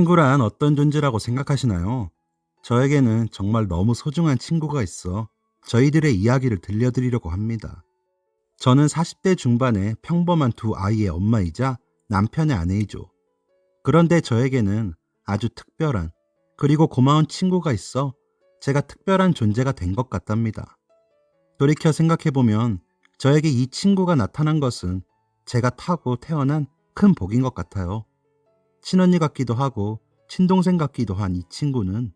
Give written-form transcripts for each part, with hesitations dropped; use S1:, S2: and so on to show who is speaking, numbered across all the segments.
S1: 친구란 어떤 존재라고 생각하시나요? 저에게는 정말 너무 소중한 친구가 있어 저희들의 이야기를 들려드리려고 합니다. 저는 40대 중반의 평범한 두 아이의 엄마이자 남편의 아내이죠. 그런데 저에게는 아주 특별한 그리고 고마운 친구가 있어 제가 특별한 존재가 된 것 같답니다. 돌이켜 생각해보면 저에게 이 친구가 나타난 것은 제가 타고 태어난 큰 복인 것 같아요. 친언니 같기도 하고 친동생 같기도 한 이 친구는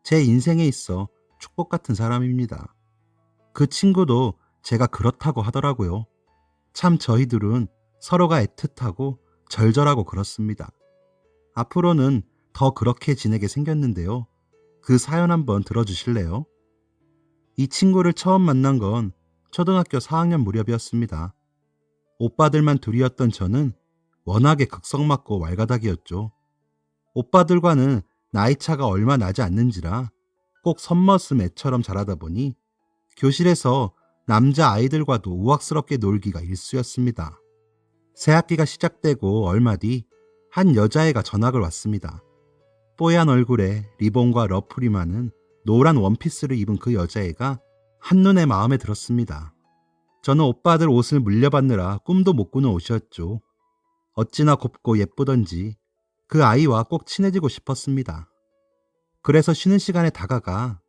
S1: 제 인생에 있어 축복 같은 사람입니다. 그 친구도 제가 그렇다고 하더라고요. 참 저희들은 서로가 애틋하고 절절하고 그렇습니다. 앞으로는 더 그렇게 지내게 생겼는데요. 그 사연 한번 들어주실래요? 이 친구를 처음 만난 건 초등학교 4학년 무렵이었습니다. 오빠들만 둘이었던 저는 워낙에 극성맞고 왈가닥이었죠. 오빠들과는 나이차가 얼마 나지 않는지라 꼭 선머슴 애처럼 자라다 보니 교실에서 남자 아이들과도 우악스럽게 놀기가 일쑤였습니다. 새학기가 시작되고 얼마 뒤 한 여자애가 전학을 왔습니다. 뽀얀 얼굴에 리본과 러플이 많은 노란 원피스를 입은 그 여자애가 한눈에 마음에 들었습니다. 저는 오빠들 옷을 물려받느라 꿈도 못 꾸는 옷이었죠. 어찌나 곱고 예쁘던지 그 아이와 꼭 친해지고 싶었습니다. 그래서 쉬는 시간에 다가가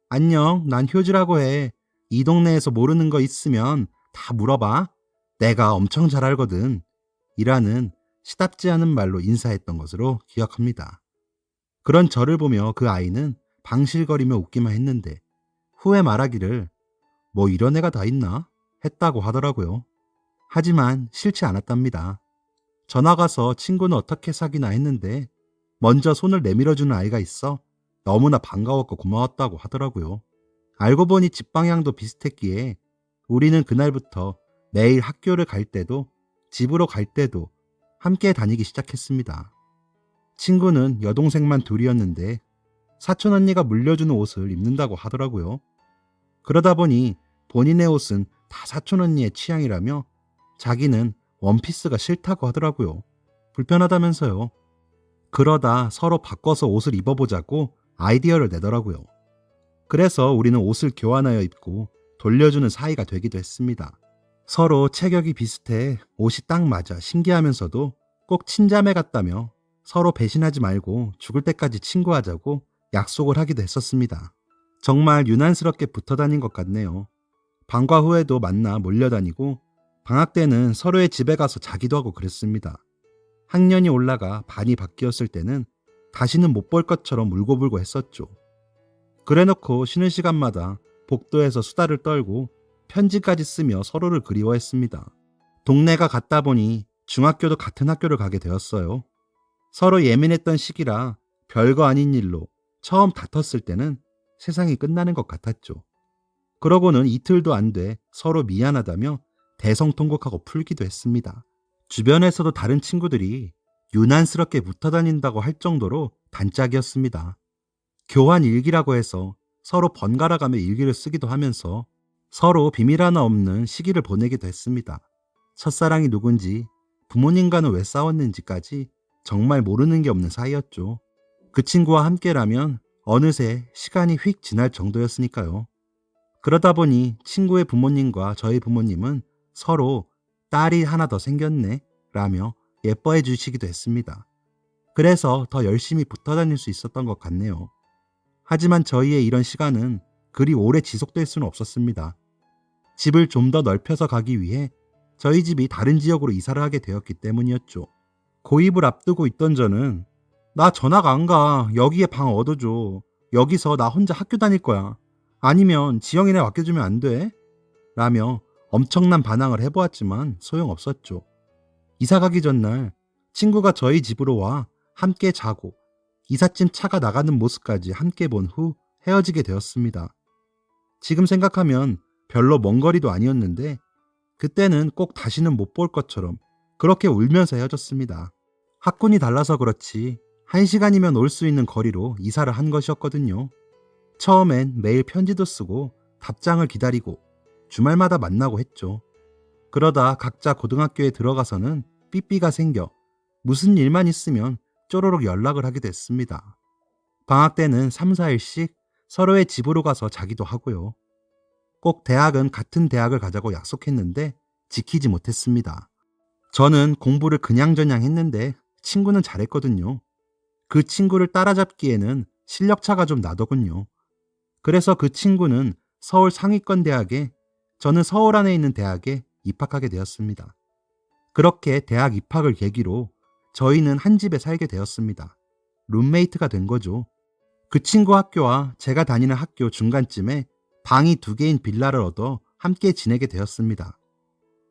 S1: 안녕, 난 효주라고 해. 이 동네에서 모르는 거 있으면 다 물어봐. 내가 엄청 잘 알거든. 이라는 시답지 않은 말로 인사했던 것으로 기억합니다. 그런 저를 보며 그 아이는 방실거리며 웃기만 했는데 후에 말하기를 뭐 이런 애가 다 있나? 했다고 하더라고요. 하지만 싫지 않았답니다. 전화 가서 친구는 어떻게 사귀나 했는데 먼저 손을 내밀어주는 아이가 있어 너무나 반가웠고 고마웠다고 하더라고요. 알고 보니 집 방향도 비슷했기에 우리는 그날부터 매일 학교를 갈 때도 집으로 갈 때도 함께 다니기 시작했습니다. 친구는 여동생만 둘이었는데 사촌 언니가 물려주는 옷을 입는다고 하더라고요. 그러다 보니 본인의 옷은 다 사촌 언니의 취향이라며 자기는 원피스가 싫다고 하더라고요. 불편하다면서요. 그러다 서로 바꿔서 옷을 입어보자고 아이디어를 내더라고요. 그래서 우리는 옷을 교환하여 입고 돌려주는 사이가 되기도 했습니다. 서로 체격이 비슷해 옷이 딱 맞아 신기하면서도 꼭 친자매 같다며 서로 배신하지 말고 죽을 때까지 친구하자고 약속을 하기도 했었습니다. 정말 유난스럽게 붙어 다닌 것 같네요. 방과 후에도 만나 몰려다니고 방학 때는 서로의 집에 가서 자기도 하고 그랬습니다. 학년이 올라가 반이 바뀌었을 때는 다시는 못 볼 것처럼 울고불고 했었죠. 그래놓고 쉬는 시간마다 복도에서 수다를 떨고 편지까지 쓰며 서로를 그리워했습니다. 동네가 같다 보니 중학교도 같은 학교를 가게 되었어요. 서로 예민했던 시기라 별거 아닌 일로 처음 다퉜을 때는 세상이 끝나는 것 같았죠. 그러고는 이틀도 안 돼 서로 미안하다며 대성통곡하고 풀기도 했습니다. 주변에서도 다른 친구들이 유난스럽게 붙어 다닌다고 할 정도로 단짝이었습니다. 교환 일기라고 해서 서로 번갈아가며 일기를 쓰기도 하면서 서로 비밀 하나 없는 시기를 보내기도 했습니다. 첫사랑이 누군지, 부모님과는 왜 싸웠는지까지 정말 모르는 게 없는 사이였죠. 그 친구와 함께라면 어느새 시간이 휙 지날 정도였으니까요. 그러다 보니 친구의 부모님과 저희 부모님은 서로 딸이 하나 더 생겼네 라며 예뻐해 주시기도 했습니다. 그래서 더 열심히 붙어 다닐 수 있었던 것 같네요. 하지만 저희의 이런 시간은 그리 오래 지속될 수는 없었습니다. 집을 좀 더 넓혀서 가기 위해 저희 집이 다른 지역으로 이사를 하게 되었기 때문이었죠. 고입을 앞두고 있던 저는 나 전학 안 가. 여기에 방 얻어줘. 여기서 나 혼자 학교 다닐 거야. 아니면 지영이네 맡겨주면 안 돼? 라며 엄청난 반항을 해보았지만 소용없었죠. 이사 가기 전날 친구가 저희 집으로 와 함께 자고 이삿짐 차가 나가는 모습까지 함께 본 후 헤어지게 되었습니다. 지금 생각하면 별로 먼 거리도 아니었는데 그때는 꼭 다시는 못 볼 것처럼 그렇게 울면서 헤어졌습니다. 학군이 달라서 그렇지 1시간이면 올 수 있는 거리로 이사를 한 것이었거든요. 처음엔 매일 편지도 쓰고 답장을 기다리고 주말마다 만나고 했죠. 그러다 각자 고등학교에 들어가서는 삐삐가 생겨 무슨 일만 있으면 쪼로록 연락을 하게 됐습니다. 방학 때는 3, 4일씩 서로의 집으로 가서 자기도 하고요. 꼭 대학은 같은 대학을 가자고 약속했는데 지키지 못했습니다. 저는 공부를 그냥저냥 했는데 친구는 잘했거든요. 그 친구를 따라잡기에는 실력차가 좀 나더군요. 그래서 그 친구는 서울 상위권 대학에, 저는 서울 안에 있는 대학에 입학하게 되었습니다. 그렇게 대학 입학을 계기로 저희는 한 집에 살게 되었습니다. 룸메이트가 된 거죠. 그 친구 학교와 제가 다니는 학교 중간쯤에 방이 2개인 빌라를 얻어 함께 지내게 되었습니다.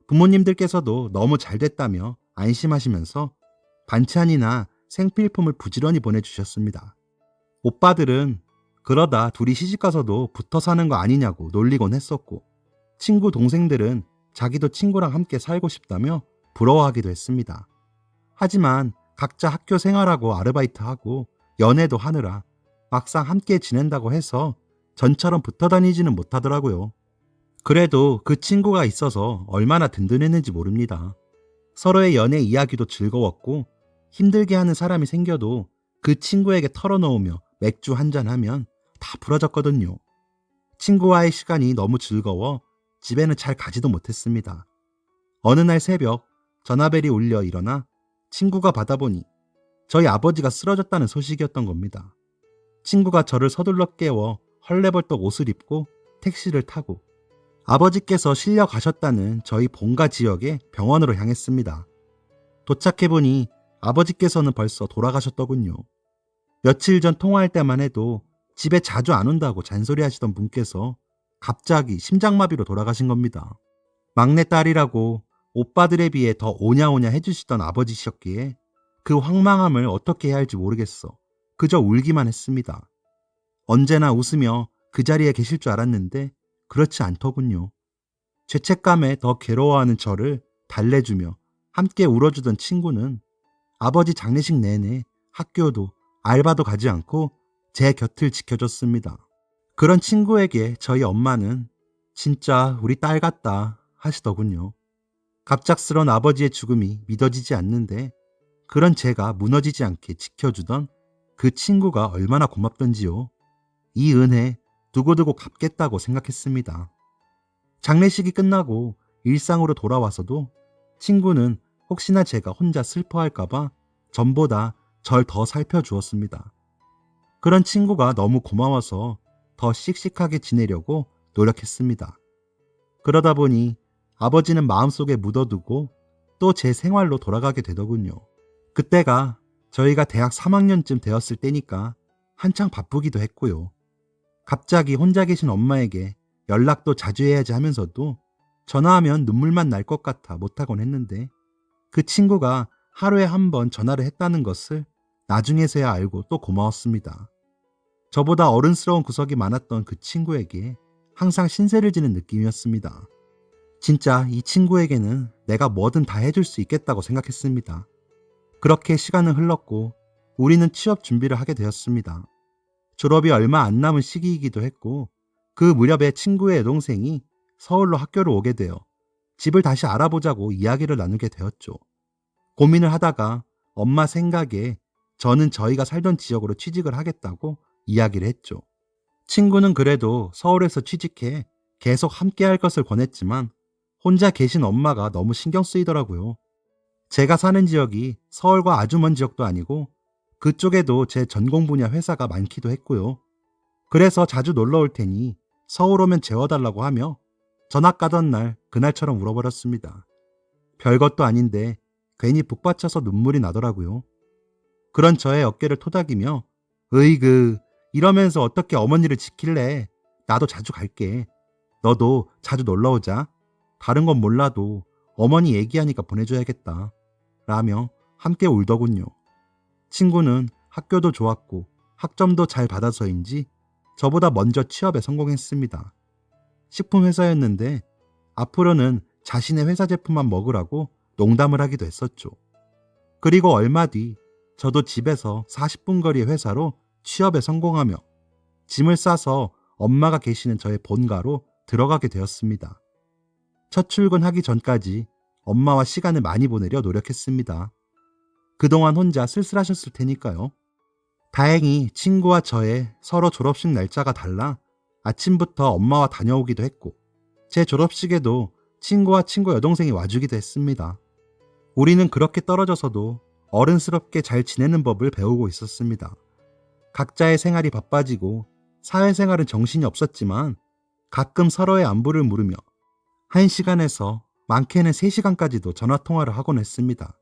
S1: 부모님들께서도 너무 잘 됐다며 안심하시면서 반찬이나 생필품을 부지런히 보내주셨습니다. 오빠들은 그러다 둘이 시집가서도 붙어 사는 거 아니냐고 놀리곤 했었고, 친구 동생들은 자기도 친구랑 함께 살고 싶다며 부러워하기도 했습니다. 하지만 각자 학교 생활하고 아르바이트하고 연애도 하느라 막상 함께 지낸다고 해서 전처럼 붙어 다니지는 못하더라고요. 그래도 그 친구가 있어서 얼마나 든든했는지 모릅니다. 서로의 연애 이야기도 즐거웠고, 힘들게 하는 사람이 생겨도 그 친구에게 털어놓으며 맥주 한잔하면 다 풀어졌거든요. 친구와의 시간이 너무 즐거워 집에는 잘 가지도 못했습니다. 어느 날 새벽 전화벨이 울려 일어나 친구가 받아보니 저희 아버지가 쓰러졌다는 소식이었던 겁니다. 친구가 저를 서둘러 깨워 헐레벌떡 옷을 입고 택시를 타고 아버지께서 실려 가셨다는 저희 본가 지역의 병원으로 향했습니다. 도착해보니 아버지께서는 벌써 돌아가셨더군요. 며칠 전 통화할 때만 해도 집에 자주 안 온다고 잔소리하시던 분께서 갑자기 심장마비로 돌아가신 겁니다. 막내딸이라고 오빠들에 비해 더 오냐오냐 해주시던 아버지셨기에 그 황망함을 어떻게 해야 할지 모르겠어 그저 울기만 했습니다. 언제나 웃으며 그 자리에 계실 줄 알았는데 그렇지 않더군요. 죄책감에 더 괴로워하는 저를 달래주며 함께 울어주던 친구는 아버지 장례식 내내 학교도 알바도 가지 않고 제 곁을 지켜줬습니다. 그런 친구에게 저희 엄마는 진짜 우리 딸 같다 하시더군요. 갑작스런 아버지의 죽음이 믿어지지 않는데 그런 제가 무너지지 않게 지켜주던 그 친구가 얼마나 고맙던지요. 이 은혜 두고두고 갚겠다고 생각했습니다. 장례식이 끝나고 일상으로 돌아와서도 친구는 혹시나 제가 혼자 슬퍼할까봐 전보다 절 더 살펴주었습니다. 그런 친구가 너무 고마워서 더 씩씩하게 지내려고 노력했습니다. 그러다 보니 아버지는 마음속에 묻어두고 또 제 생활로 돌아가게 되더군요. 그때가 저희가 대학 3학년쯤 되었을 때니까 한창 바쁘기도 했고요. 갑자기 혼자 계신 엄마에게 연락도 자주 해야지 하면서도 전화하면 눈물만 날 것 같아 못하곤 했는데 그 친구가 하루에 한 번 전화를 했다는 것을 나중에서야 알고 또 고마웠습니다. 저보다 어른스러운 구석이 많았던 그 친구에게 항상 신세를 지는 느낌이었습니다. 진짜 이 친구에게는 내가 뭐든 다 해줄 수 있겠다고 생각했습니다. 그렇게 시간은 흘렀고 우리는 취업 준비를 하게 되었습니다. 졸업이 얼마 안 남은 시기이기도 했고 그 무렵에 친구의 여동생이 서울로 학교를 오게 되어 집을 다시 알아보자고 이야기를 나누게 되었죠. 고민을 하다가 엄마 생각에 저는 저희가 살던 지역으로 취직을 하겠다고 이야기를 했죠. 친구는 그래도 서울에서 취직해 계속 함께 할 것을 권했지만 혼자 계신 엄마가 너무 신경 쓰이더라고요. 제가 사는 지역이 서울과 아주 먼 지역도 아니고 그쪽에도 제 전공 분야 회사가 많기도 했고요. 그래서 자주 놀러 올 테니 서울 오면 재워달라고 하며 전학 가던 날 그날처럼 울어버렸습니다. 별것도 아닌데 괜히 북받쳐서 눈물이 나더라고요. 그런 저의 어깨를 토닥이며 으이그 이러면서 어떻게 어머니를 지킬래? 나도 자주 갈게. 너도 자주 놀러 오자. 다른 건 몰라도 어머니 얘기하니까 보내줘야겠다. 라며 함께 울더군요. 친구는 학교도 좋았고 학점도 잘 받아서인지 저보다 먼저 취업에 성공했습니다. 식품회사였는데 앞으로는 자신의 회사 제품만 먹으라고 농담을 하기도 했었죠. 그리고 얼마 뒤 저도 집에서 40분 거리의 회사로 취업에 성공하며 짐을 싸서 엄마가 계시는 저의 본가로 들어가게 되었습니다. 첫 출근하기 전까지 엄마와 시간을 많이 보내려 노력했습니다. 그동안 혼자 쓸쓸하셨을 테니까요. 다행히 친구와 저의 서로 졸업식 날짜가 달라 아침부터 엄마와 다녀오기도 했고, 제 졸업식에도 친구와 친구 여동생이 와주기도 했습니다. 우리는 그렇게 떨어져서도 어른스럽게 잘 지내는 법을 배우고 있었습니다. 각자의 생활이 바빠지고 사회생활은 정신이 없었지만 가끔 서로의 안부를 물으며 1시간에서 많게는 3시간까지도 전화통화를 하곤 했습니다.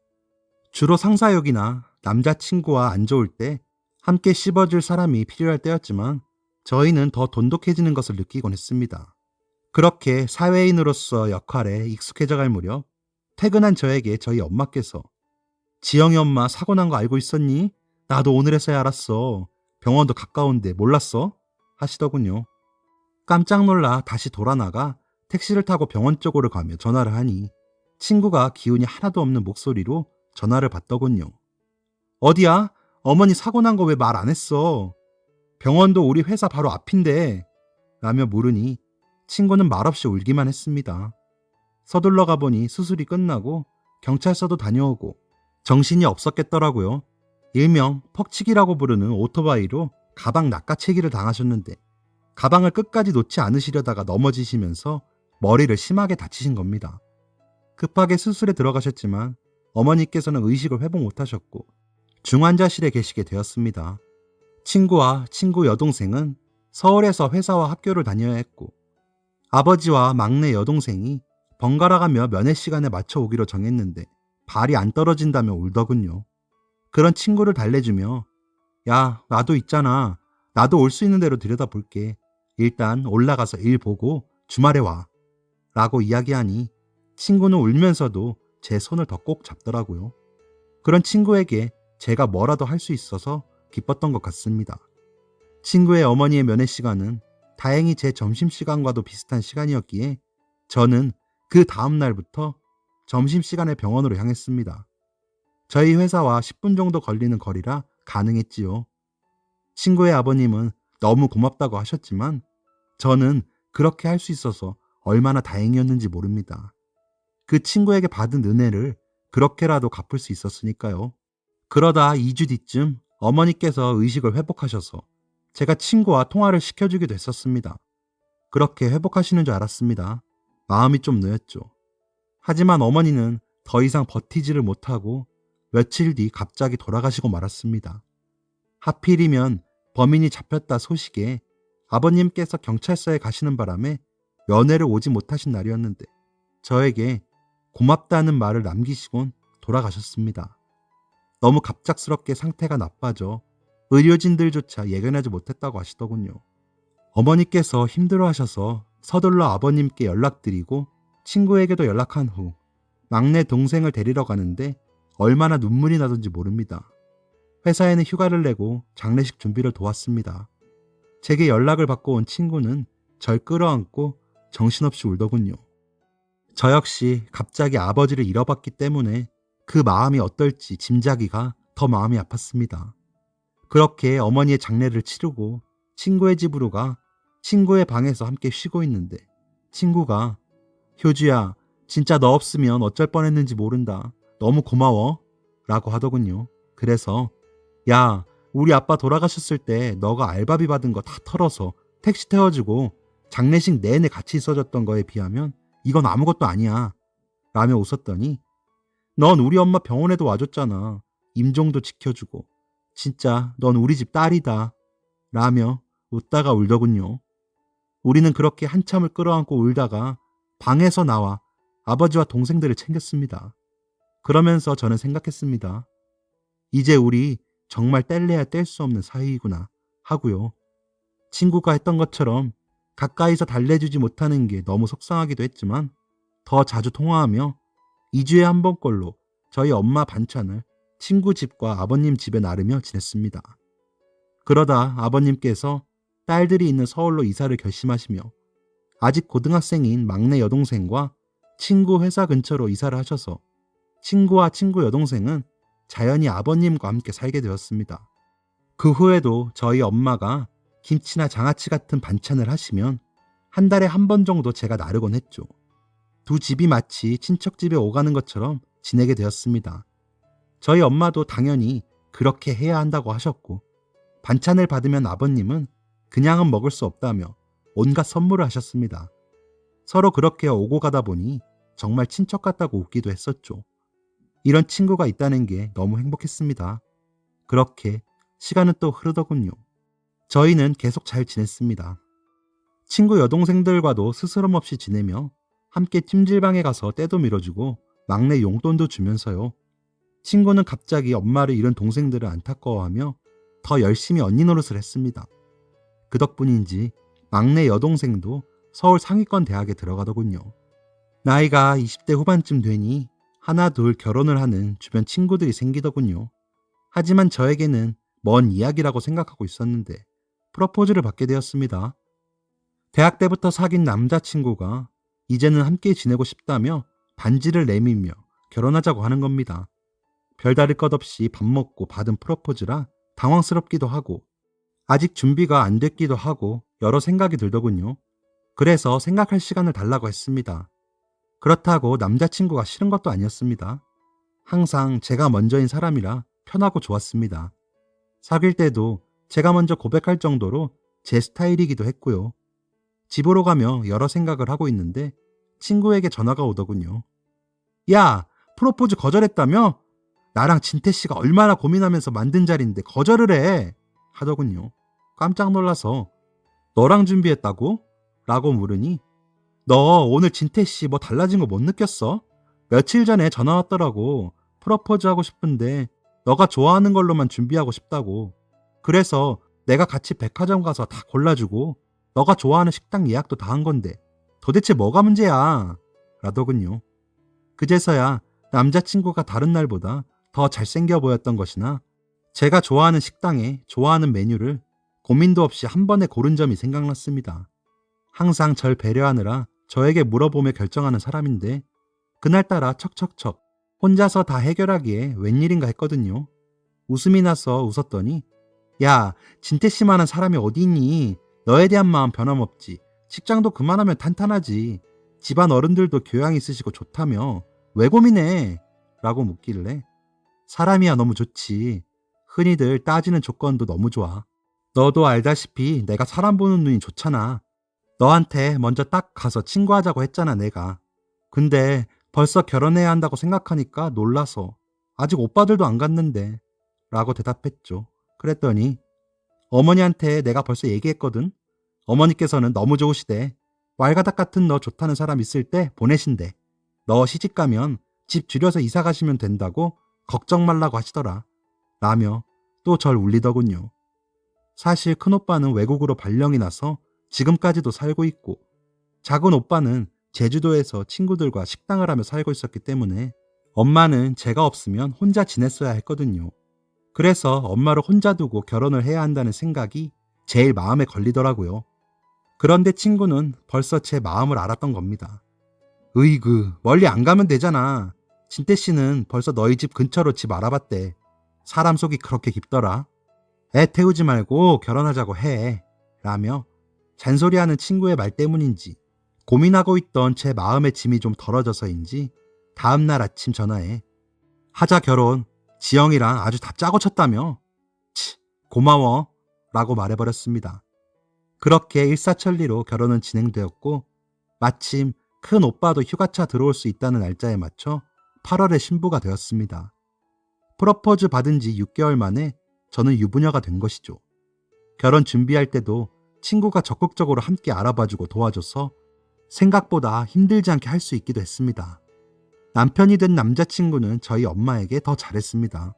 S1: 주로 상사역이나 남자친구와 안 좋을 때 함께 씹어줄 사람이 필요할 때였지만 저희는 더 돈독해지는 것을 느끼곤 했습니다. 그렇게 사회인으로서 역할에 익숙해져 갈 무렵 퇴근한 저에게 저희 엄마께서 지영이 엄마 사고 난 거 알고 있었니? 나도 오늘에서야 알았어. 병원도 가까운데 몰랐어? 하시더군요. 깜짝 놀라 다시 돌아나가 택시를 타고 병원 쪽으로 가며 전화를 하니 친구가 기운이 하나도 없는 목소리로 전화를 받더군요. 어디야? 어머니 사고 난 거 왜 말 안 했어? 병원도 우리 회사 바로 앞인데 라며 물으니 친구는 말없이 울기만 했습니다. 서둘러 가보니 수술이 끝나고 경찰서도 다녀오고 정신이 없었겠더라고요. 일명 퍽치기라고 부르는 오토바이로 가방 낚아채기를 당하셨는데 가방을 끝까지 놓지 않으시려다가 넘어지시면서 머리를 심하게 다치신 겁니다. 급하게 수술에 들어가셨지만 어머니께서는 의식을 회복 못하셨고 중환자실에 계시게 되었습니다. 친구와 친구 여동생은 서울에서 회사와 학교를 다녀야 했고 아버지와 막내 여동생이 번갈아가며 면회 시간에 맞춰 오기로 정했는데 발이 안 떨어진다며 울더군요. 그런 친구를 달래주며 야, 나도 있잖아. 나도 올 수 있는 대로 들여다볼게. 일단 올라가서 일 보고 주말에 와. 라고 이야기하니 친구는 울면서도 제 손을 더 꼭 잡더라고요. 그런 친구에게 제가 뭐라도 할 수 있어서 기뻤던 것 같습니다. 친구의 어머니의 면회 시간은 다행히 제 점심시간과도 비슷한 시간이었기에 저는 그 다음 날부터 점심시간에 병원으로 향했습니다. 저희 회사와 10분 정도 걸리는 거리라 가능했지요. 친구의 아버님은 너무 고맙다고 하셨지만 저는 그렇게 할 수 있어서 얼마나 다행이었는지 모릅니다. 그 친구에게 받은 은혜를 그렇게라도 갚을 수 있었으니까요. 그러다 2주 뒤쯤 어머니께서 의식을 회복하셔서 제가 친구와 통화를 시켜주기도 했었습니다. 그렇게 회복하시는 줄 알았습니다. 마음이 좀 놓였죠. 하지만 어머니는 더 이상 버티지를 못하고 며칠 뒤 갑자기 돌아가시고 말았습니다. 하필이면 범인이 잡혔다 소식에 아버님께서 경찰서에 가시는 바람에 면회를 오지 못하신 날이었는데 저에게 고맙다는 말을 남기시곤 돌아가셨습니다. 너무 갑작스럽게 상태가 나빠져 의료진들조차 예견하지 못했다고 하시더군요. 어머니께서 힘들어하셔서 서둘러 아버님께 연락드리고 친구에게도 연락한 후 막내 동생을 데리러 가는데 얼마나 눈물이 나던지 모릅니다. 회사에는 휴가를 내고 장례식 준비를 도왔습니다. 제게 연락을 받고 온 친구는 절 끌어안고 정신없이 울더군요. 저 역시 갑자기 아버지를 잃어봤기 때문에 그 마음이 어떨지 짐작이가 더 마음이 아팠습니다. 그렇게 어머니의 장례를 치르고 친구의 집으로 가 친구의 방에서 함께 쉬고 있는데 친구가 효주야, 진짜 너 없으면 어쩔 뻔했는지 모른다. 너무 고마워. 라고 하더군요. 그래서 야, 우리 아빠 돌아가셨을 때 너가 알바비 받은 거 다 털어서 택시 태워주고 장례식 내내 같이 있어줬던 거에 비하면 이건 아무것도 아니야. 라며 웃었더니 넌 우리 엄마 병원에도 와줬잖아. 임종도 지켜주고. 진짜 넌 우리 집 딸이다. 라며 웃다가 울더군요. 우리는 그렇게 한참을 끌어안고 울다가 방에서 나와 아버지와 동생들을 챙겼습니다. 그러면서 저는 생각했습니다. 이제 우리 정말 뗄래야 뗄 수 없는 사이구나 하고요. 친구가 했던 것처럼 가까이서 달래주지 못하는 게 너무 속상하기도 했지만 더 자주 통화하며 2주에 한 번꼴로 저희 엄마 반찬을 친구 집과 아버님 집에 나르며 지냈습니다. 그러다 아버님께서 딸들이 있는 서울로 이사를 결심하시며 아직 고등학생인 막내 여동생과 친구 회사 근처로 이사를 하셔서 친구와 친구 여동생은 자연히 아버님과 함께 살게 되었습니다. 그 후에도 저희 엄마가 김치나 장아찌 같은 반찬을 하시면 한 달에 한 번 정도 제가 나르곤 했죠. 두 집이 마치 친척집에 오가는 것처럼 지내게 되었습니다. 저희 엄마도 당연히 그렇게 해야 한다고 하셨고, 반찬을 받으면 아버님은 그냥은 먹을 수 없다며 온갖 선물을 하셨습니다. 서로 그렇게 오고 가다 보니 정말 친척 같다고 웃기도 했었죠. 이런 친구가 있다는 게 너무 행복했습니다. 그렇게 시간은 또 흐르더군요. 저희는 계속 잘 지냈습니다. 친구 여동생들과도 스스럼 없이 지내며 함께 찜질방에 가서 때도 밀어주고 막내 용돈도 주면서요. 친구는 갑자기 엄마를 잃은 동생들을 안타까워하며 더 열심히 언니 노릇을 했습니다. 그 덕분인지 막내 여동생도 서울 상위권 대학에 들어가더군요. 나이가 20대 후반쯤 되니 하나 둘 결혼을 하는 주변 친구들이 생기더군요. 하지만 저에게는 먼 이야기라고 생각하고 있었는데 프로포즈를 받게 되었습니다. 대학 때부터 사귄 남자친구가 이제는 함께 지내고 싶다며 반지를 내밀며 결혼하자고 하는 겁니다. 별다를 것 없이 밥 먹고 받은 프로포즈라 당황스럽기도 하고 아직 준비가 안 됐기도 하고 여러 생각이 들더군요. 그래서 생각할 시간을 달라고 했습니다. 그렇다고 남자친구가 싫은 것도 아니었습니다. 항상 제가 먼저인 사람이라 편하고 좋았습니다. 사귈 때도 제가 먼저 고백할 정도로 제 스타일이기도 했고요. 집으로 가며 여러 생각을 하고 있는데 친구에게 전화가 오더군요. 야, 프로포즈 거절했다며? 나랑 진태씨가 얼마나 고민하면서 만든 자리인데 거절을 해! 하더군요. 깜짝 놀라서 너랑 준비했다고? 라고 물으니 너 오늘 진태씨 뭐 달라진 거 못 느꼈어? 며칠 전에 전화 왔더라고. 프로포즈 하고 싶은데 너가 좋아하는 걸로만 준비하고 싶다고. 그래서 내가 같이 백화점 가서 다 골라주고 너가 좋아하는 식당 예약도 다 한 건데 도대체 뭐가 문제야? 라더군요. 그제서야 남자친구가 다른 날보다 더 잘생겨 보였던 것이나 제가 좋아하는 식당에 좋아하는 메뉴를 고민도 없이 한 번에 고른 점이 생각났습니다. 항상 절 배려하느라 저에게 물어보며 결정하는 사람인데 그날따라 척척척 혼자서 다 해결하기에 웬일인가 했거든요. 웃음이 나서 웃었더니 야, 진태씨만한 사람이 어디 있니? 너에 대한 마음 변함없지. 직장도 그만하면 탄탄하지. 집안 어른들도 교양 있으시고 좋다며. 왜 고민해? 라고 묻길래 사람이야 너무 좋지. 흔히들 따지는 조건도 너무 좋아. 너도 알다시피 내가 사람 보는 눈이 좋잖아. 너한테 먼저 딱 가서 친구하자고 했잖아 내가. 근데 벌써 결혼해야 한다고 생각하니까 놀라서 아직 오빠들도 안 갔는데 라고 대답했죠. 그랬더니 어머니한테 내가 벌써 얘기했거든. 어머니께서는 너무 좋으시대. 왈가닥 같은 너 좋다는 사람 있을 때 보내신대. 너 시집가면 집 줄여서 이사 가시면 된다고 걱정 말라고 하시더라. 라며 또 절 울리더군요. 사실 큰오빠는 외국으로 발령이 나서 지금까지도 살고 있고 작은 오빠는 제주도에서 친구들과 식당을 하며 살고 있었기 때문에 엄마는 제가 없으면 혼자 지냈어야 했거든요. 그래서 엄마를 혼자 두고 결혼을 해야 한다는 생각이 제일 마음에 걸리더라고요. 그런데 친구는 벌써 제 마음을 알았던 겁니다. 으이그, 멀리 안 가면 되잖아. 진태씨는 벌써 너희 집 근처로 집 알아봤대. 사람 속이 그렇게 깊더라. 애 태우지 말고 결혼하자고 해. 라며 잔소리하는 친구의 말 때문인지 고민하고 있던 제 마음의 짐이 좀 덜어져서인지 다음날 아침 전화에 하자 결혼. 지영이랑 아주 다 짜고 쳤다며. 치, 고마워. 라고 말해버렸습니다. 그렇게 일사천리로 결혼은 진행되었고 마침 큰 오빠도 휴가차 들어올 수 있다는 날짜에 맞춰 8월에 신부가 되었습니다. 프로포즈 받은 지 6개월 만에 저는 유부녀가 된 것이죠. 결혼 준비할 때도 친구가 적극적으로 함께 알아봐주고 도와줘서 생각보다 힘들지 않게 할 수 있기도 했습니다. 남편이 된 남자친구는 저희 엄마에게 더 잘했습니다.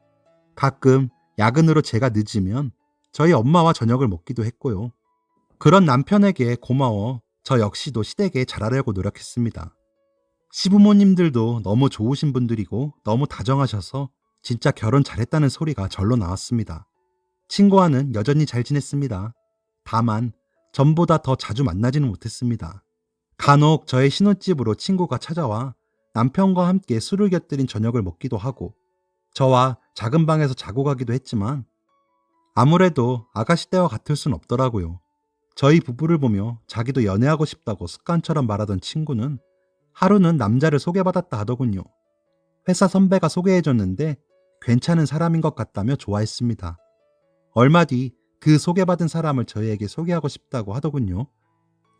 S1: 가끔 야근으로 제가 늦으면 저희 엄마와 저녁을 먹기도 했고요. 그런 남편에게 고마워 저 역시도 시댁에 잘하려고 노력했습니다. 시부모님들도 너무 좋으신 분들이고 너무 다정하셔서 진짜 결혼 잘했다는 소리가 절로 나왔습니다. 친구와는 여전히 잘 지냈습니다. 다만 전보다 더 자주 만나지는 못했습니다. 간혹 저의 신혼집으로 친구가 찾아와 남편과 함께 술을 곁들인 저녁을 먹기도 하고 저와 작은 방에서 자고 가기도 했지만 아무래도 아가씨 때와 같을 순 없더라고요. 저희 부부를 보며 자기도 연애하고 싶다고 습관처럼 말하던 친구는 하루는 남자를 소개받았다 하더군요. 회사 선배가 소개해줬는데 괜찮은 사람인 것 같다며 좋아했습니다. 얼마 뒤 그 소개받은 사람을 저희에게 소개하고 싶다고 하더군요.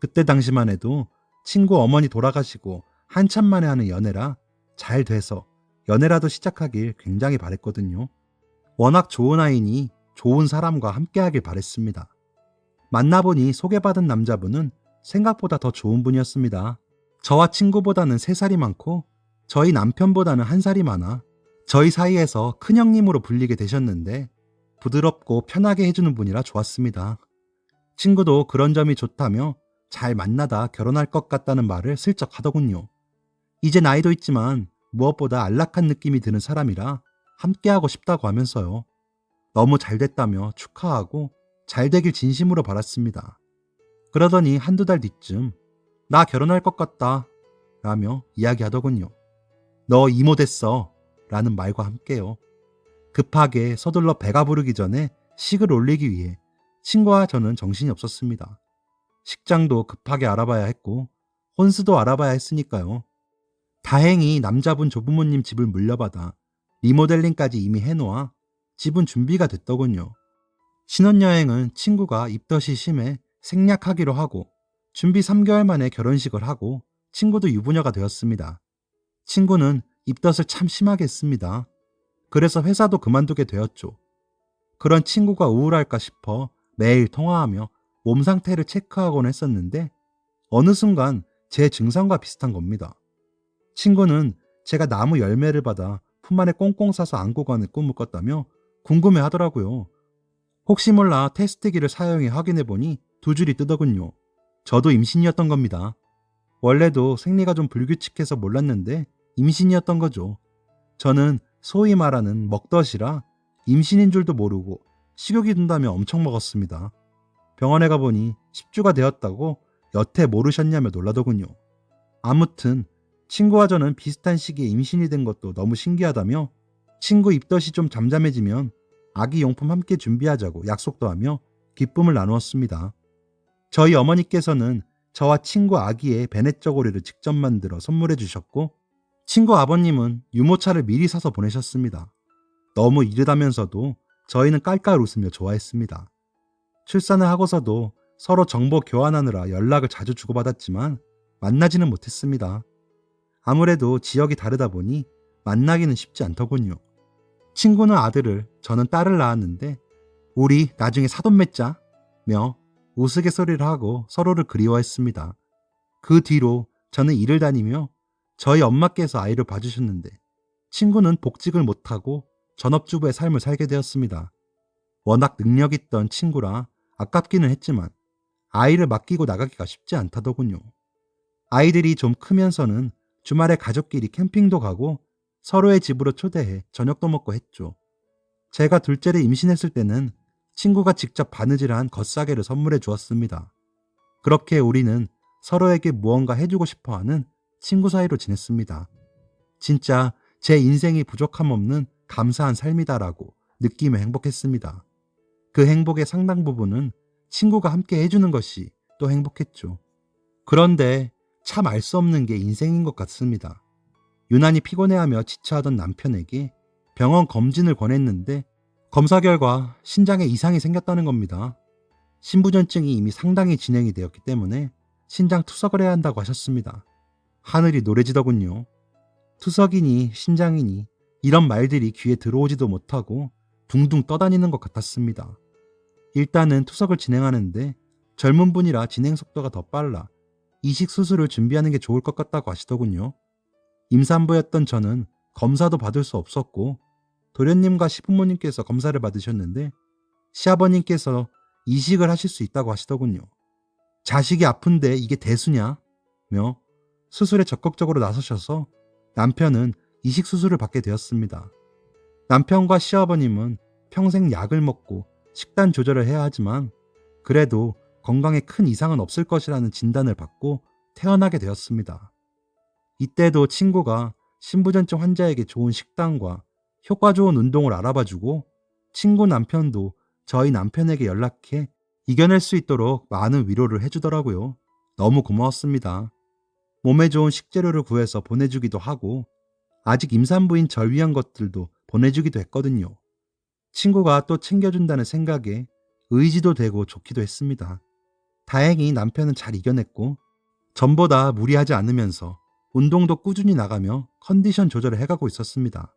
S1: 그때 당시만 해도 친구 어머니 돌아가시고 한참 만에 하는 연애라 잘 돼서 연애라도 시작하길 굉장히 바랬거든요. 워낙 좋은 아이니 좋은 사람과 함께하길 바랬습니다. 만나보니 소개받은 남자분은 생각보다 더 좋은 분이었습니다. 저와 친구보다는 3살이 많고 저희 남편보다는 1살이 많아 저희 사이에서 큰형님으로 불리게 되셨는데 부드럽고 편하게 해주는 분이라 좋았습니다. 친구도 그런 점이 좋다며 잘 만나다 결혼할 것 같다는 말을 슬쩍 하더군요. 이제 나이도 있지만 무엇보다 안락한 느낌이 드는 사람이라 함께하고 싶다고 하면서요. 너무 잘 됐다며 축하하고 잘 되길 진심으로 바랐습니다. 그러더니 1~2달 뒤쯤 나 결혼할 것 같다 라며 이야기하더군요. 너 이모 됐어 라는 말과 함께요. 급하게 서둘러 배가 부르기 전에 식을 올리기 위해 친구와 저는 정신이 없었습니다. 식장도 급하게 알아봐야 했고 혼수도 알아봐야 했으니까요. 다행히 남자분 조부모님 집을 물려받아 리모델링까지 이미 해놓아 집은 준비가 됐더군요. 신혼여행은 친구가 입덧이 심해 생략하기로 하고 준비 3개월 만에 결혼식을 하고 친구도 유부녀가 되었습니다. 친구는 입덧을 참 심하게 했습니다. 그래서 회사도 그만두게 되었죠. 그런 친구가 우울할까 싶어 매일 통화하며 몸 상태를 체크하곤 했었는데 어느 순간 제 증상과 비슷한 겁니다. 친구는 제가 나무 열매를 받아 품 안에 꽁꽁 싸서 안고 가는 꿈을 꿨다며 궁금해 하더라고요. 혹시 몰라 테스트기를 사용해 확인해보니 2줄이 뜨더군요. 저도 임신이었던 겁니다. 원래도 생리가 좀 불규칙해서 몰랐는데 임신이었던 거죠. 저는 소위 말하는 먹덧이라 임신인 줄도 모르고 식욕이 든다며 엄청 먹었습니다. 병원에 가보니 10주가 되었다고 여태 모르셨냐며 놀라더군요. 아무튼 친구와 저는 비슷한 시기에 임신이 된 것도 너무 신기하다며 친구 입덧이 좀 잠잠해지면 아기 용품 함께 준비하자고 약속도 하며 기쁨을 나누었습니다. 저희 어머니께서는 저와 친구 아기의 베넷 저고리를 직접 만들어 선물해 주셨고 친구 아버님은 유모차를 미리 사서 보내셨습니다. 너무 이르다면서도 저희는 깔깔 웃으며 좋아했습니다. 출산을 하고서도 서로 정보 교환하느라 연락을 자주 주고받았지만 만나지는 못했습니다. 아무래도 지역이 다르다 보니 만나기는 쉽지 않더군요. 친구는 아들을, 저는 딸을 낳았는데 우리 나중에 사돈 맺자며 우스갯소리를 하고 서로를 그리워했습니다. 그 뒤로 저는 일을 다니며 저희 엄마께서 아이를 봐주셨는데 친구는 복직을 못하고 전업주부의 삶을 살게 되었습니다. 워낙 능력 있던 친구라 아깝기는 했지만 아이를 맡기고 나가기가 쉽지 않다더군요. 아이들이 좀 크면서는 주말에 가족끼리 캠핑도 가고 서로의 집으로 초대해 저녁도 먹고 했죠. 제가 둘째를 임신했을 때는 친구가 직접 바느질한 겉사계를 선물해 주었습니다. 그렇게 우리는 서로에게 무언가 해주고 싶어하는 친구 사이로 지냈습니다. 진짜 제 인생이 부족함 없는 감사한 삶이다라고 느끼며 행복했습니다. 그 행복의 상당 부분은 친구가 함께 해주는 것이 또 행복했죠. 그런데 참 알 수 없는 게 인생인 것 같습니다. 유난히 피곤해하며 지쳐하던 남편에게 병원 검진을 권했는데 검사 결과 신장에 이상이 생겼다는 겁니다. 신부전증이 이미 상당히 진행이 되었기 때문에 신장 투석을 해야 한다고 하셨습니다. 하늘이 노래지더군요. 투석이니 신장이니 이런 말들이 귀에 들어오지도 못하고 둥둥 떠다니는 것 같았습니다. 일단은 투석을 진행하는데 젊은 분이라 진행 속도가 더 빨라 이식 수술을 준비하는 게 좋을 것 같다고 하시더군요. 임산부였던 저는 검사도 받을 수 없었고 도련님과 시부모님께서 검사를 받으셨는데 시아버님께서 이식을 하실 수 있다고 하시더군요. 자식이 아픈데 이게 대수냐? 며 수술에 적극적으로 나서셔서 남편은 이식 수술을 받게 되었습니다. 남편과 시아버님은 평생 약을 먹고 식단 조절을 해야 하지만 그래도 건강에 큰 이상은 없을 것이라는 진단을 받고 태어나게 되었습니다. 이때도 친구가 신부전증 환자에게 좋은 식단과 효과 좋은 운동을 알아봐주고 친구 남편도 저희 남편에게 연락해 이겨낼 수 있도록 많은 위로를 해주더라고요. 너무 고마웠습니다. 몸에 좋은 식재료를 구해서 보내주기도 하고 아직 임산부인 절 위한 것들도 보내주기도 했거든요. 친구가 또 챙겨준다는 생각에 의지도 되고 좋기도 했습니다. 다행히 남편은 잘 이겨냈고 전보다 무리하지 않으면서 운동도 꾸준히 나가며 컨디션 조절을 해가고 있었습니다.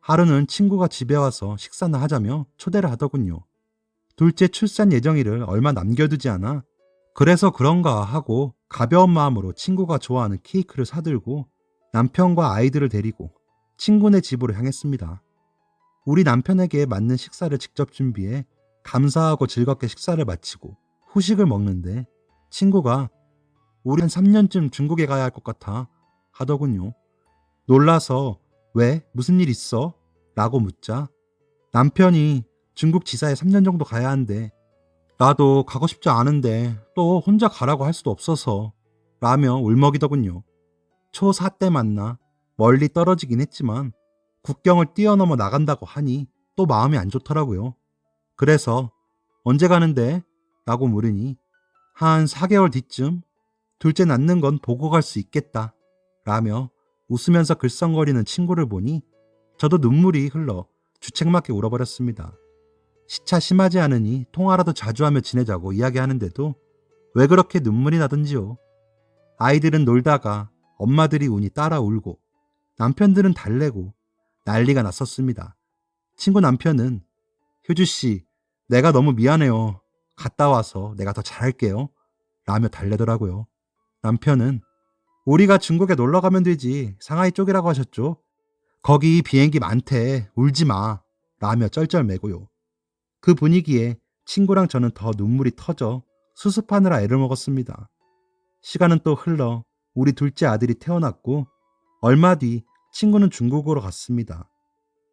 S1: 하루는 친구가 집에 와서 식사나 하자며 초대를 하더군요. 둘째 출산 예정일을 얼마 남겨두지 않아 그래서 그런가 하고 가벼운 마음으로 친구가 좋아하는 케이크를 사들고 남편과 아이들을 데리고 친구네 집으로 향했습니다. 우리 남편에게 맞는 식사를 직접 준비해 감사하고 즐겁게 식사를 마치고 후식을 먹는데 친구가 우리 한 3년쯤 중국에 가야 할 것 같아 하더군요. 놀라서 왜? 무슨 일 있어? 라고 묻자 남편이 중국 지사에 3년 정도 가야 한대. 나도 가고 싶지 않은데 또 혼자 가라고 할 수도 없어서 라며 울먹이더군요. 초4 때 만나 멀리 떨어지긴 했지만 국경을 뛰어넘어 나간다고 하니 또 마음이 안 좋더라고요. 그래서 언제 가는데? 라고 물으니 한 4개월 뒤쯤 둘째 낳는 건 보고 갈 수 있겠다 라며 웃으면서 글썽거리는 친구를 보니 저도 눈물이 흘러 주책맞게 울어버렸습니다. 시차 심하지 않으니 통화라도 자주 하며 지내자고 이야기하는데도 왜 그렇게 눈물이 나던지요. 아이들은 놀다가 엄마들이 우니 따라 울고 남편들은 달래고 난리가 났었습니다. 친구 남편은 효주씨, 내가 너무 미안해요. 갔다 와서 내가 더 잘할게요. 라며 달래더라고요. 남편은 우리가 중국에 놀러 가면 되지. 상하이 쪽이라고 하셨죠? 거기 비행기 많대. 울지 마. 라며 쩔쩔매고요. 그 분위기에 친구랑 저는 더 눈물이 터져 수습하느라 애를 먹었습니다. 시간은 또 흘러 우리 둘째 아들이 태어났고 얼마 뒤 친구는 중국으로 갔습니다.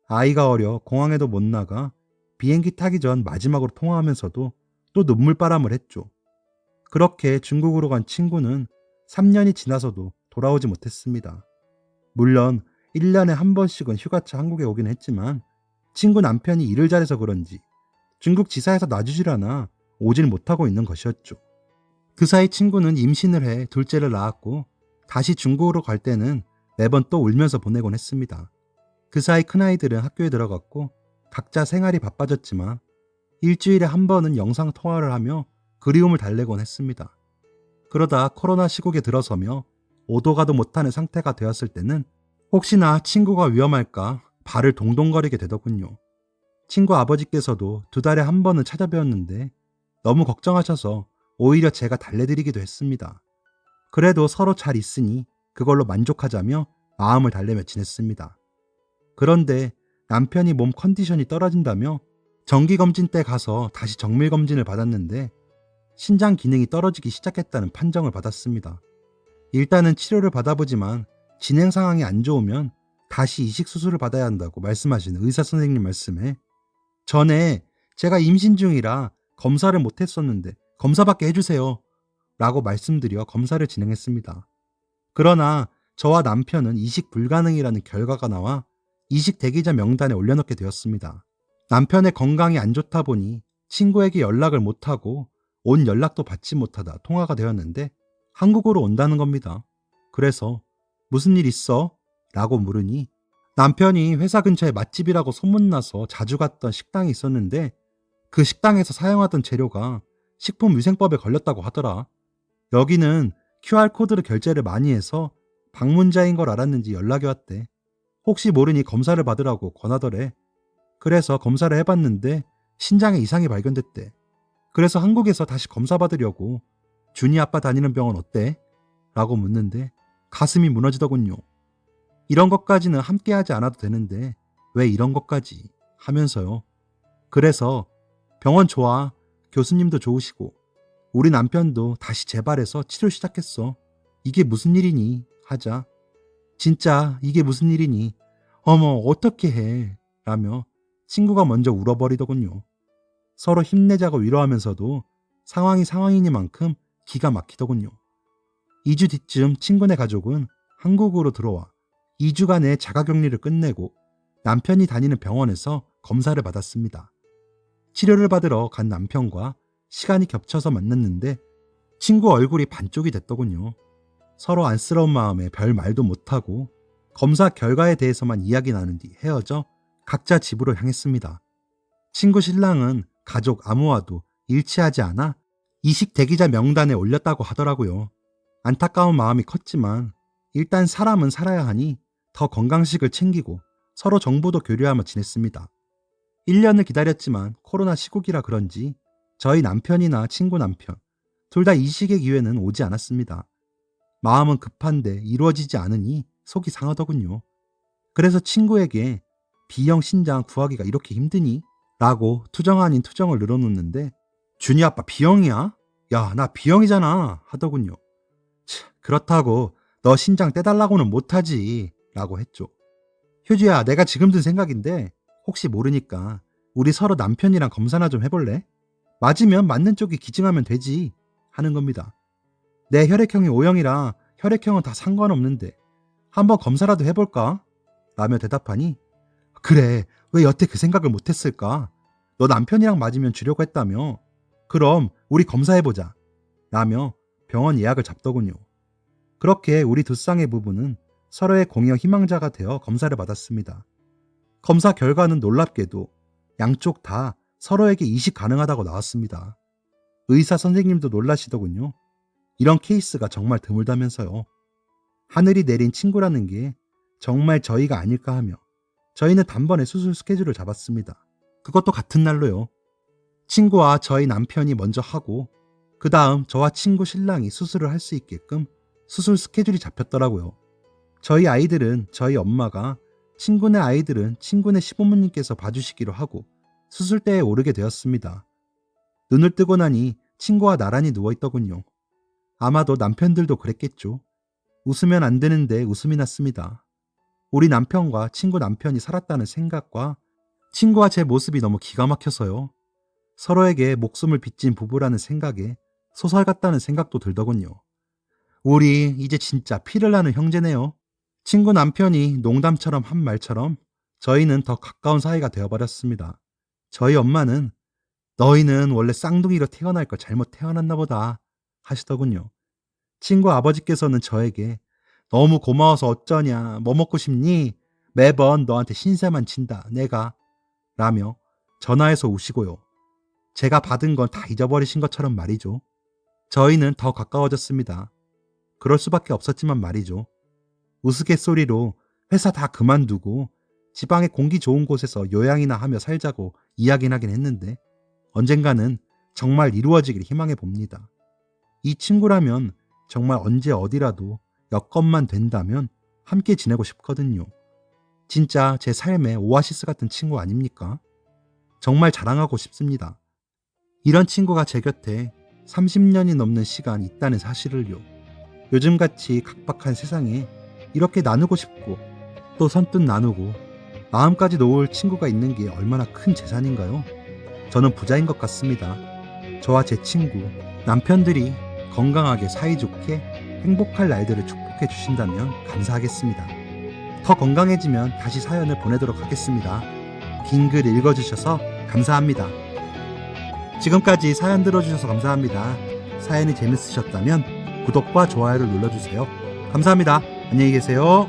S1: 아이가 어려 공항에도 못 나가 비행기 타기 전 마지막으로 통화하면서도 또 눈물바람을 했죠. 그렇게 중국으로 간 친구는 3년이 지나서도 돌아오지 못했습니다. 물론 1년에 한 번씩은 휴가차 한국에 오긴 했지만 친구 남편이 일을 잘해서 그런지 중국 지사에서 놔주질 않아 오질 못하고 있는 것이었죠. 그 사이 친구는 임신을 해 둘째를 낳았고 다시 중국으로 갈 때는 매번 또 울면서 보내곤 했습니다. 그 사이 큰아이들은 학교에 들어갔고 각자 생활이 바빠졌지만 일주일에 한 번은 영상통화를 하며 그리움을 달래곤 했습니다. 그러다 코로나 시국에 들어서며 오도 가도 못하는 상태가 되었을 때는 혹시나 친구가 위험할까 발을 동동거리게 되더군요. 친구 아버지께서도 2달에 한 번은 찾아뵈었는데 너무 걱정하셔서 오히려 제가 달래드리기도 했습니다. 그래도 서로 잘 있으니 그걸로 만족하자며 마음을 달래며 지냈습니다. 그런데 남편이 몸 컨디션이 떨어진다며 정기검진 때 가서 다시 정밀검진을 받았는데 신장 기능이 떨어지기 시작했다는 판정을 받았습니다. 일단은 치료를 받아보지만 진행 상황이 안 좋으면 다시 이식 수술을 받아야 한다고 말씀하시는 의사 선생님 말씀에 전에 제가 임신 중이라 검사를 못했었는데 검사받게 해주세요 라고 말씀드려 검사를 진행했습니다. 그러나 저와 남편은 이식 불가능이라는 결과가 나와 이식 대기자 명단에 올려놓게 되었습니다. 남편의 건강이 안 좋다 보니 친구에게 연락을 못하고 온 연락도 받지 못하다 통화가 되었는데 한국으로 온다는 겁니다. 그래서 무슨 일 있어? 라고 물으니 남편이 회사 근처에 맛집이라고 소문나서 자주 갔던 식당이 있었는데 그 식당에서 사용하던 재료가 식품위생법에 걸렸다고 하더라. 여기는 QR코드로 결제를 많이 해서 방문자인 걸 알았는지 연락이 왔대. 혹시 모르니 검사를 받으라고 권하더래. 그래서 검사를 해봤는데 신장에 이상이 발견됐대. 그래서 한국에서 다시 검사 받으려고 준이 아빠 다니는 병원 어때? 라고 묻는데 가슴이 무너지더군요. 이런 것까지는 함께하지 않아도 되는데 왜 이런 것까지 하면서요. 그래서 병원 좋아. 교수님도 좋으시고 우리 남편도 다시 재발해서 치료 시작했어. 이게 무슨 일이니? 하자. 진짜 이게 무슨 일이니? 어머 어떻게 해? 라며 친구가 먼저 울어버리더군요. 서로 힘내자고 위로하면서도 상황이 상황이니만큼 기가 막히더군요. 2주 뒤쯤 친구네 가족은 한국으로 들어와 2주간의 자가격리를 끝내고 남편이 다니는 병원에서 검사를 받았습니다. 치료를 받으러 간 남편과 시간이 겹쳐서 만났는데 친구 얼굴이 반쪽이 됐더군요. 서로 안쓰러운 마음에 별 말도 못하고 검사 결과에 대해서만 이야기 나눈 뒤 헤어져 각자 집으로 향했습니다. 친구 신랑은 가족 아무와도 일치하지 않아 이식 대기자 명단에 올렸다고 하더라고요. 안타까운 마음이 컸지만 일단 사람은 살아야 하니 더 건강식을 챙기고 서로 정보도 교류하며 지냈습니다. 1년을 기다렸지만 코로나 시국이라 그런지 저희 남편이나 친구 남편 둘 다 이식의 기회는 오지 않았습니다. 마음은 급한데 이루어지지 않으니 속이 상하더군요. 그래서 친구에게 B형 신장 구하기가 이렇게 힘드니? 라고 투정 아닌 투정을 늘어놓는데 준이 아빠 B형이야? 야, 나 B형이잖아 하더군요. 그렇다고 너 신장 떼달라고는 못하지 라고 했죠. 효주야, 내가 지금 든 생각인데 혹시 모르니까 우리 서로 남편이랑 검사나 좀 해볼래? 맞으면 맞는 쪽이 기증하면 되지 하는 겁니다. 내 혈액형이 O형이라 혈액형은 다 상관없는데 한번 검사라도 해볼까? 라며 대답하니 그래, 왜 여태 그 생각을 못했을까? 너 남편이랑 맞으면 주려고 했다며? 그럼 우리 검사해보자 라며 병원 예약을 잡더군요. 그렇게 우리 두 쌍의 부부는 서로의 공여 희망자가 되어 검사를 받았습니다. 검사 결과는 놀랍게도 양쪽 다 서로에게 이식 가능하다고 나왔습니다. 의사 선생님도 놀라시더군요. 이런 케이스가 정말 드물다면서요. 하늘이 내린 친구라는 게 정말 저희가 아닐까 하며 저희는 단번에 수술 스케줄을 잡았습니다. 그것도 같은 날로요. 친구와 저희 남편이 먼저 하고 그 다음 저와 친구 신랑이 수술을 할 수 있게끔 수술 스케줄이 잡혔더라고요. 저희 아이들은 저희 엄마가, 친구네 아이들은 친구네 시부모님께서 봐주시기로 하고 수술대에 오르게 되었습니다. 눈을 뜨고 나니 친구와 나란히 누워있더군요. 아마도 남편들도 그랬겠죠. 웃으면 안 되는데 웃음이 났습니다. 우리 남편과 친구 남편이 살았다는 생각과 친구와 제 모습이 너무 기가 막혀서요. 서로에게 목숨을 빚진 부부라는 생각에 소설 같다는 생각도 들더군요. 우리 이제 진짜 피를 나는 형제네요. 친구 남편이 농담처럼 한 말처럼 저희는 더 가까운 사이가 되어버렸습니다. 저희 엄마는 너희는 원래 쌍둥이로 태어날 걸 잘못 태어났나 보다 하시더군요. 친구 아버지께서는 저에게 너무 고마워서 어쩌냐, 뭐 먹고 싶니? 매번 너한테 신세만 친다, 내가 라며 전화해서 우시고요. 제가 받은 건 다 잊어버리신 것처럼 말이죠. 저희는 더 가까워졌습니다. 그럴 수밖에 없었지만 말이죠. 우스갯소리로 회사 다 그만두고 지방의 공기 좋은 곳에서 요양이나 하며 살자고 이야기는 하긴 했는데 언젠가는 정말 이루어지길 희망해 봅니다. 이 친구라면 정말 언제 어디라도 여건만 된다면 함께 지내고 싶거든요. 진짜 제 삶의 오아시스 같은 친구 아닙니까? 정말 자랑하고 싶습니다. 이런 친구가 제 곁에 30년이 넘는 시간 있다는 사실을요. 요즘같이 각박한 세상에 이렇게 나누고 싶고 또 선뜻 나누고 마음까지 놓을 친구가 있는 게 얼마나 큰 재산인가요? 저는 부자인 것 같습니다. 저와 제 친구, 남편들이 건강하게 사이좋게 행복할 날들을 축복해 주신다면 감사하겠습니다. 더 건강해지면 다시 사연을 보내도록 하겠습니다. 긴 글 읽어주셔서 감사합니다. 지금까지 사연 들어주셔서 감사합니다. 사연이 재밌으셨다면 구독과 좋아요를 눌러주세요. 감사합니다. 안녕히 계세요.